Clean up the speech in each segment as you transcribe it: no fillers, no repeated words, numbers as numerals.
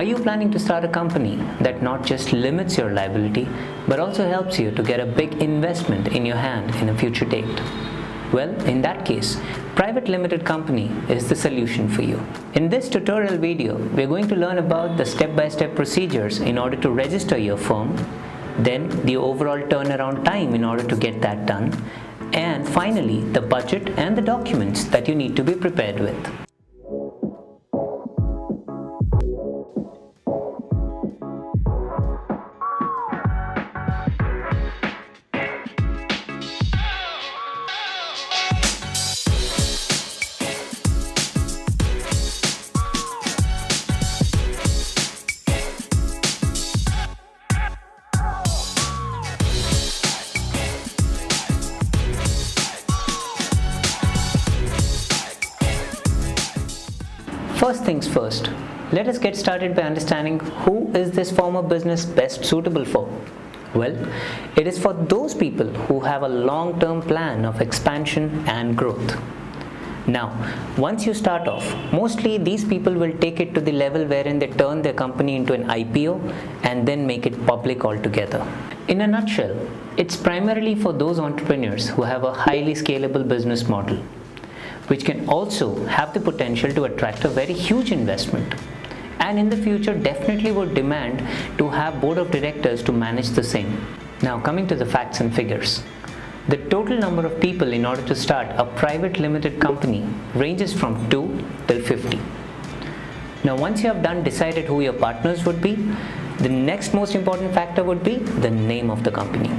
Are you planning to start a company that not just limits your liability but also helps you to get a big investment in your hand in a future date? Well, in that case, private limited company is the solution for you. In this tutorial video, we're going to learn about the step-by-step procedures in order to register your firm, then the overall turnaround time in order to get that done, and finally the budget and the documents that you need to be prepared with. First things first, let us get started by understanding who is this form of business best suitable for. Well, it is for those people who have a long-term plan of expansion and growth. Now, once you start off, mostly these people will take it to the level wherein they turn their company into an IPO and then make it public altogether. In a nutshell, it's primarily for those entrepreneurs who have a highly scalable business model, which can also have the potential to attract a very huge investment, and in the future definitely would demand to have board of directors to manage the same. Now coming to the facts and figures. The total number of people in order to start a private limited company ranges from 2 till 50. Now once you have decided who your partners would be, the next most important factor would be the name of the company.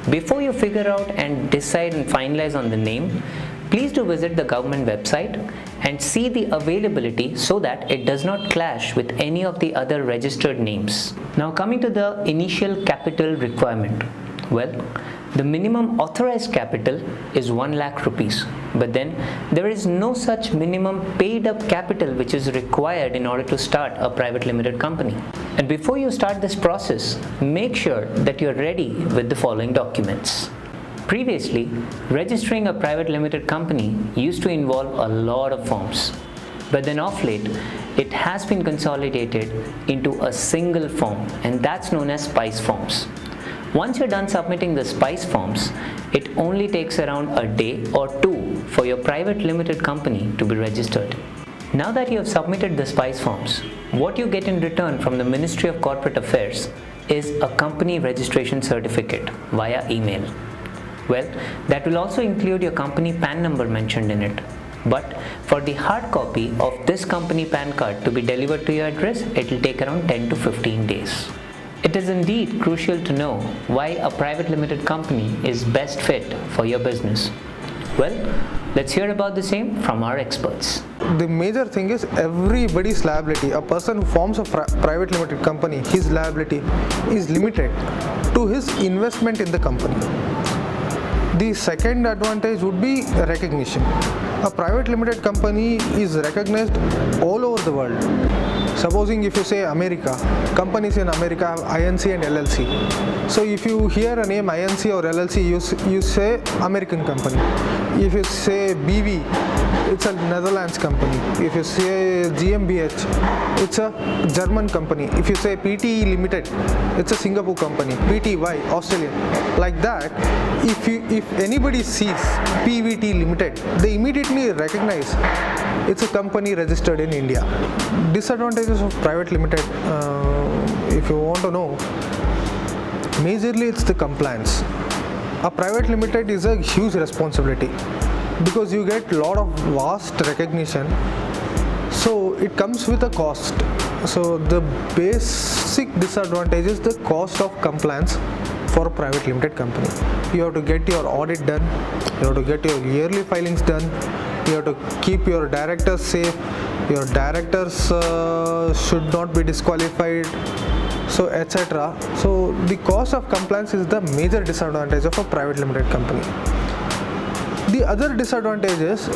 Before you figure out and decide and finalize on the name, please do visit the government website and see the availability so that it does not clash with any of the other registered names. Now coming to the initial capital requirement. Well, the minimum authorized capital is 1 lakh rupees, but then there is no such minimum paid up capital which is required in order to start a private limited company. And before you start this process, make sure that you're ready with the following documents. Previously, registering a private limited company used to involve a lot of forms, but then of late, it has been consolidated into a single form, and that's known as SPICE forms. Once you're done submitting the SPICE forms, it only takes around a day or two for your private limited company to be registered. Now that you have submitted the SPICE forms, what you get in return from the Ministry of Corporate Affairs is a company registration certificate via email. Well, that will also include your company PAN number mentioned in it. But for the hard copy of this company PAN card to be delivered to your address, it will take around 10 to 15 days. It is indeed crucial to know why a private limited company is best fit for your business. Well, let's hear about the same from our experts. The major thing is everybody's liability. A person who forms a private limited company, his liability is limited to his investment in the company. The second advantage would be recognition. A private limited company is recognized all over the world. Supposing if you say America, companies in America have INC and LLC. So if you hear a name INC or LLC, you say American company. If you say BV, it's a Netherlands company. If you say GmbH, it's a German company. If you say PTE Limited, it's a Singapore company. PTY, Australian. Like that, if anybody sees PVT Limited, they immediately recognize it's a company registered in India. Disadvantages of private limited, if you want to know, majorly it's the compliance. A private limited is a huge responsibility because you get a lot of vast recognition, so it comes with a cost. So the basic disadvantage is the cost of compliance for a private limited company. You have to get your audit done, you have to get your yearly filings done, you have to keep your directors safe, your directors should not be disqualified, so etc. So the cost of compliance is the major disadvantage of a private limited company. The other disadvantage is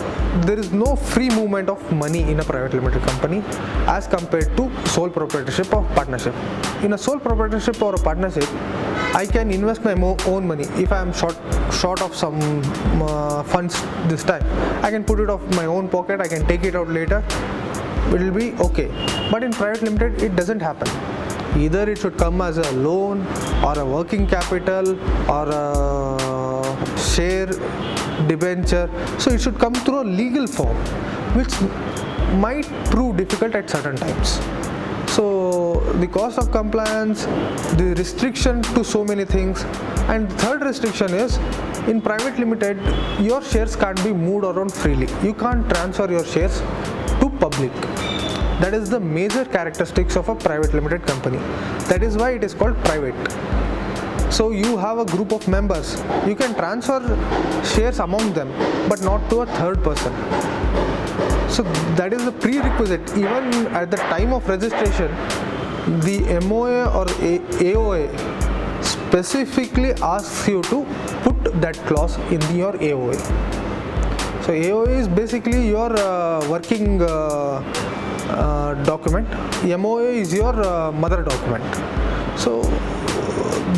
there is no free movement of money in a private limited company as compared to sole proprietorship or partnership. In a sole proprietorship or a partnership, I can invest my own money. If I am short of some funds this time, I can put it off my own pocket, I can take it out later. it will be okay. But in private limited, it doesn't happen. Either it should come as a loan or a working capital or a share debenture. So it should come through a legal form, which might prove difficult at certain times. So the cost of compliance, the restriction to so many things, and third restriction is in private limited, your shares can't be moved around freely. You can't transfer your shares to public. That is the major characteristics of a private limited company. That is why it is called private. So you have a group of members. You can transfer shares among them, but not to a third person. So that is the prerequisite. Even at the time of registration, the MOA or AOA specifically asks you to put that clause in your AOA. So AOA is basically your working document. MOA is your mother document. So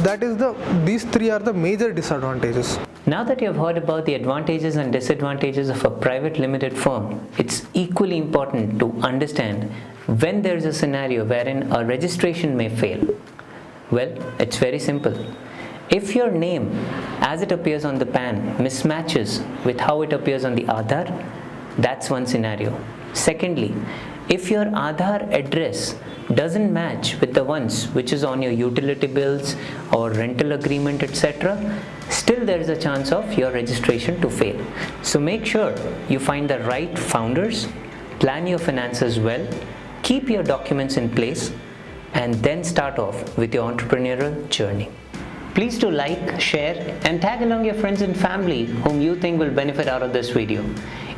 that is these three are the major disadvantages. Now that you've heard about the advantages and disadvantages of a private limited firm, it's equally important to understand when there's a scenario wherein a registration may fail. Well, it's very simple. If your name as it appears on the PAN mismatches with how it appears on the Aadhaar, that's one scenario. Secondly, if your Aadhaar address doesn't match with the ones which is on your utility bills or rental agreement, etc., still there is a chance of your registration to fail. So make sure you find the right founders, plan your finances well, keep your documents in place, and then start off with your entrepreneurial journey. Please do like, share, and tag along your friends and family whom you think will benefit out of this video.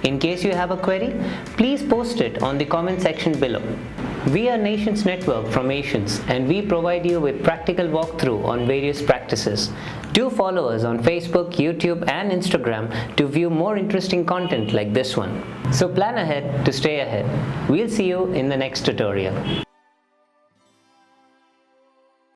In case you have a query, please post it on the comment section below. We are Nationz Network from AtionZ, and we provide you with practical walkthrough on various practices. Do follow us on Facebook, YouTube, and Instagram to view more interesting content like this one. So plan ahead to stay ahead. We'll see you in the next tutorial.